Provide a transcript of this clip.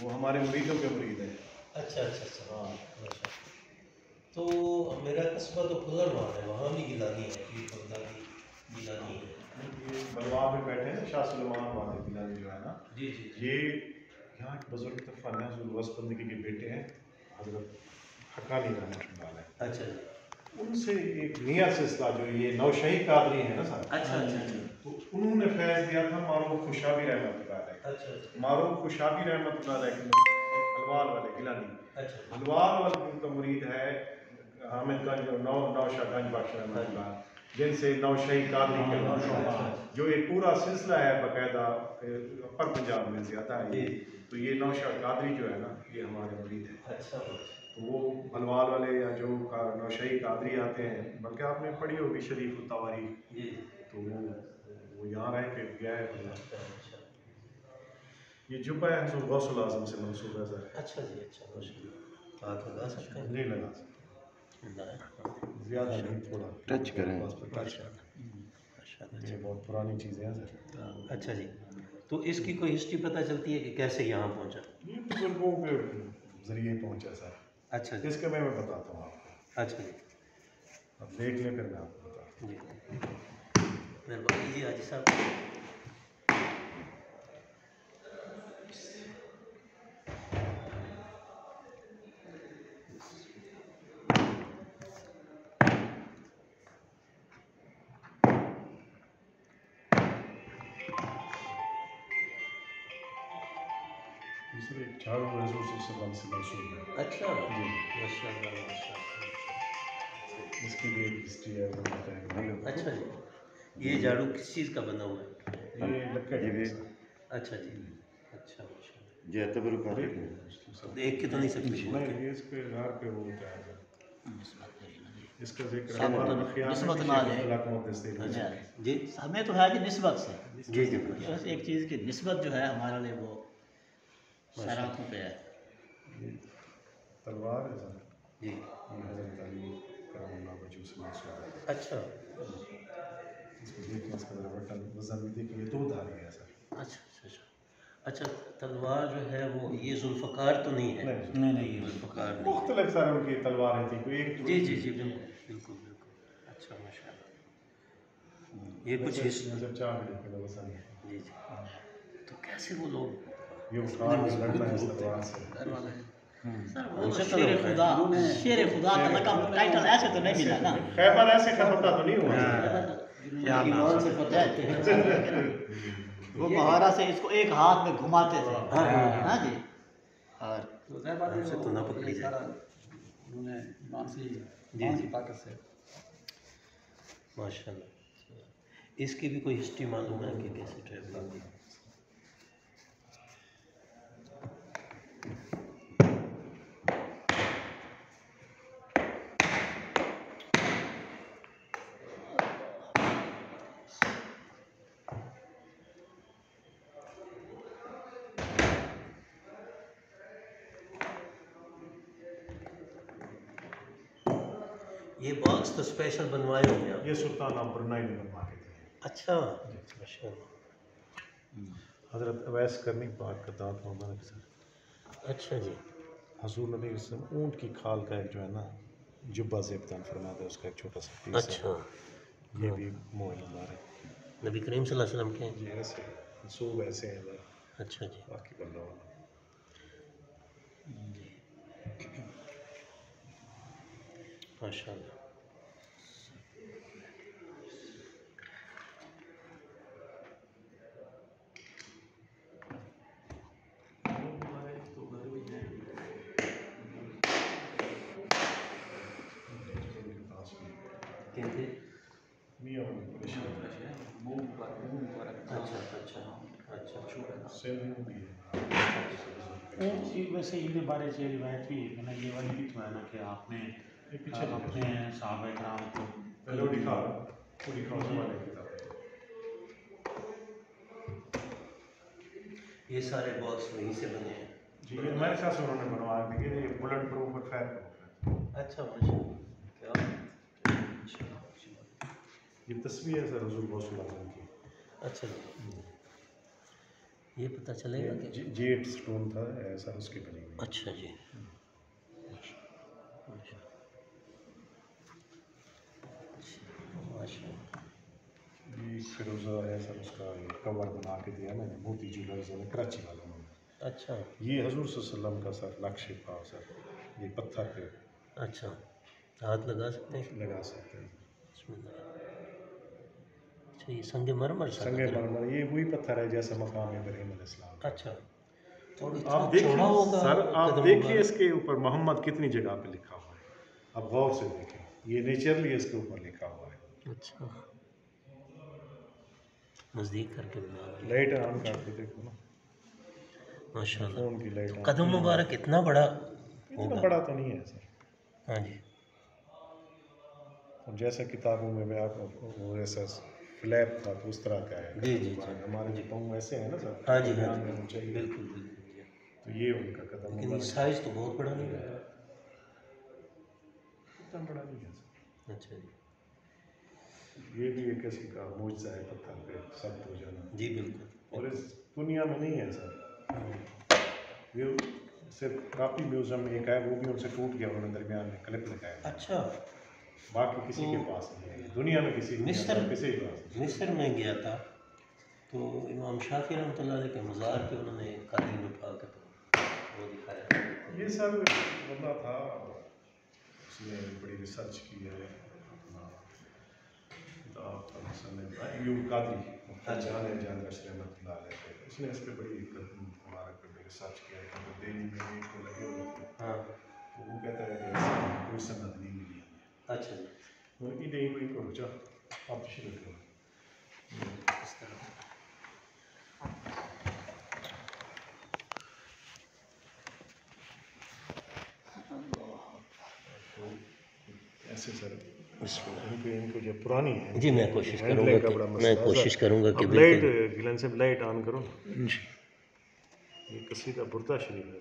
वो हमारे मुरीदों के मुरीद हैं। अच्छा अच्छा अच्छा, हाँ अच्छा। तो मेरा कस्बा तो खुलरवान है, वहाँ भी गिलानी है, पीर बगदादी गिलानी है। ये बलवान में बैठे हैं शाह सुलेमान वाले गिलानी जो है ना, जी जी जी। ये यहाँ के बुजुर्ग तफन है, हज़रत गौस बंदगी के बेटे हैं हज़रत हक्कानी रहमतुल्लाह अलैह। अच्छा जी। उनसे एक मियाँ सिलसिला जो ये नौशाही कादरी है ना साहब, अच्छा अच्छा अच्छा तो उन्होंने फैज़ दिया था मारूफ खुशाबी रहमतुल्लाह अलैह। अच्छा अच्छा मारूफ खुशाबी रहमतुल्लाह अलैह के मुरीद हैं हलवाल वाले गिलानी। अच्छा। हलवाल वाले उनका मुरीद है हामिदगंज और नौशागंज बख्श रहमतुल्लाह, जिनसे नौशाही कादरी कहलाता है, जो एक पूरा सिलसिला है बाकायदा अपर पंजाब में ज़्यादा है ये। तो ये नौशाह कादरी जो है ना, ये हमारे मुरीद है। अच्छा तो वो हलवाल वाले या जो नौशाही कादरी आते हैं, बल्कि आपने पढ़ी होगी शरीफ तवारी, जी। तो वो यहाँ रह के गया है बल्ला। अच्छा ये जुब्बा है हज़रत गौसुल आज़म से मंसूब है सर। अच्छा जी। अच्छा माशाल्लाह, हाथ लगा सकते हैं? नहीं लगा सकते, ज़्यादा नहीं, थोड़ा टच करें। टच करें। ये बहुत पुरानी चीज़ें हैं सर। अच्छा जी। तो इसकी कोई हिस्ट्री पता चलती है कि कैसे यहाँ पहुँचा? ये बुजुर्गों के ज़रिए पहुँचा सर। अच्छा जी। इसके मैं बताता हूँ आपको, अच्छा जी। अब देख लें फिर मैं आपको बताता जी मेहरबानी कीजिए हाजी साहब। हूँ। दूसरे एक झाड़ू रसूल सल्लल्लाहु अलैहि वसल्लम से मंसूब है। अच्छा जी, माशाल्लाह माशाल्लाह। इसकी भी एक हिस्ट्री है, वो बताएंगे। अच्छा जी। ये झाड़ू किस चीज़ का बना हुआ है? ये लक्कड़ है सर। अच्छा जी। अच्छा माशाल्लाह। जी तबरुक कर देख लें। लें। देख के तो नहीं सकते बोल के। नहीं, ये इसके घर पे वो होता है सर। इसका जिक्र साहब हमारा तो नफिया में निस्बत भी नाज शेख है। अब्दुल्लाह का मुहद्दिस थे। अच्छा जी हमें तो है कि निस्बत से, जी जी बस एक चीज़ की निस्बत जो है हमारे लिए वो सराखों पे है। ये तलवार है सर, जी। ये हज़रत अली करमुल्लाह वजहू से मंसूब है। अच्छा इसको देखें, इसका ज़रा बटन वज़न भी देखें, ये दो धारी है सर। अच्छा अच्छा अच्छा। अच्छा तलवार जो है वो ये जुल्फ़कार तो नहीं है? नहीं नहीं जुल्फ़कार नहीं। मुख्तलिफ सर उनकी तलवारें थी, कोई एक जी जी जी बिल्कुल बिल्कुल बिल्कुल। अच्छा माशाल्लाह। ये कुछ नजर चाह भी लेकिन वज़न है। जी जी। तो कैसे वो लोग ये उठा के लड़ना है इस तलवार से। सर वो तो शेर खुदा का लक़ब टाइटल ऐसे तो नहीं मिला ना। खैबर ऐसे खत्ता तो नहीं हुआ। ईमान से फतेह। वो महारा से इसको एक हाथ में घुमाते थे। हाँ जी। और हमसे तो ना पकड़ी जाए। उन्होंने मानसी जी जी ताकत से माशाल्लाह। इसकी भी कोई हिस्ट्री मालूम है कि कैसे ट्रैवलिंग की? ये बॉक्स तो स्पेशल बनवाए होंगे आप? ये सुल्तान ऑफ ब्रुनाई ने बनवा के दिए। अच्छा माशाल्लाह। हज़रत अवैस करनी पाक का दांत मुबारक सर। अच्छा जी। हज़ूर नबी वसल्लम ऊँट की खाल का एक जो है ना जुब्बा ज़ेबतान फरमाते हैं, उसका एक छोटा सा पीस अच्छा है। ये भी मोहल मुबारक। नबी करीम सल्लल्लाहु अलैहि वसल्लम के हैं? जी ऐसे सूब ऐसे हैं ज़रा, अच्छा जी। बाकी बल्ला वाला। जी माशाल्लाह। कहते मियाँ वाली परेशान अच्छा अच्छा अच्छा। सेलिंग भी है। वैसे इनके बारे से रिवायत भी है ना, ये वाली भी तो है ना कि आपने ये पीछे अपने सहाबा किराम को पहले वो दिखा वाले किताब। ये सारे बॉक्स वहीं से बने हैं? जी ये मेरे ख्याल से उन्होंने बनवाया भी है, ये बुलेट प्रूफ और फायर प्रूफ है। अच्छा माशाल्लाह। क्या अच्छा। ये तस्वीर है सर हज़ूर गौसुल आज़म की। अच्छा जी। ये पता चलेगा कि जेट स्टोन था ऐसा उसके बनी हुई। अच्छा जी। ये फिरोजा है सर, उसका कवर बना के दिया ना मोती ज्वेलर्स ने कराची वालों ने। अच्छा ये हजूर सल्लल्लाहु अलैहि वसल्लम का सर नक्शे पा सर, ये पत्थर पे अच्छा, हाथ लगा सकते हैं? लगा सकते हैं। बिस्मिल्लाह। अच्छा, ये संगमरमर सा संगे लग रहा है। मरमर ये वही पत्थर है जैसा मकाम इब्राहिम अलैहिस्सलाम का। अच्छा, और आप इतना देखिए चौड़ा होगा सर, आप कदम देखिए मुबारक? इसके ऊपर मोहम्मद कितनी जगह पे लिखा हुआ है, आप गौर से देखें, ये नेचुरली इसके ऊपर लिखा हुआ है। अच्छा, नज़दीक करके बना दिया। लाइट ऑन करके देखो ना, माशाल्लाह। फोन की लाइट तो ऑन। कदम मुबारक इतना बड़ा इतना होगा? बड़ा तो नहीं है सर, हाँ जी। और जैसे किताबों में भी आप वो ऐसा फ्लैप था तो उस तरह का है। जी, जी, जी। हमारे जो पाँव वैसे हैं ना सर, हाँ जी, हाँ ध्यान जी, देना चाहिए। बिल्कुल बिल्कुल जी। तो ये उनका कदम लेकिन ये मुबारक साइज तो बहुत बड़ा नहीं लग रहा। इतना बड़ा नहीं है सर। अच्छा जी। ये भी एक किसी का मौजज़ा है पत्थर पे सब हो जाना, जी बिल्कुल। और इस दुनिया में नहीं है सर। ये सिर्फ काफ़ी म्यूजियम में एक है, वो भी उनसे टूट गया, उन्होंने दरमियान में क्लिप लगाया। अच्छा, बाकी किसी के पास नहीं है दुनिया में, किसी के मिस्र किसी के पास नहीं। मिस्र में गया था तो इमाम शाफी रहमतुल्लाह अलैह के मज़ार पे उन्होंने कालीन उठा के तो वो दिखाया। ये सर बंदा था, उसने बड़ी रिसर्च की है अपना यूब कादरी जान रशद रहमतुल्लाह अलैह पे, उसने इस पर बड़ी मुबारक पे रिसर्च किया है, क्योंकि दिल्ली में भी तो लगे हुए थे। हाँ, तो वो कहता है कि ऐसा कोई सनद नहीं मिली हमें। अच्छा जी। वो इधर कोई करो जा आप शुरू करो। इस तरह ऐसे सर इनको जो पुरानी है जी, मैं कोशिश हैंडलिंग करूँगा का कि बड़ा मैं मसला है। कोशिश करूँगा कि अब लाइट बिल्कुल गिलन से लाइट ऑन करो ना, ये कसीदा बुर्दा शरीफ है।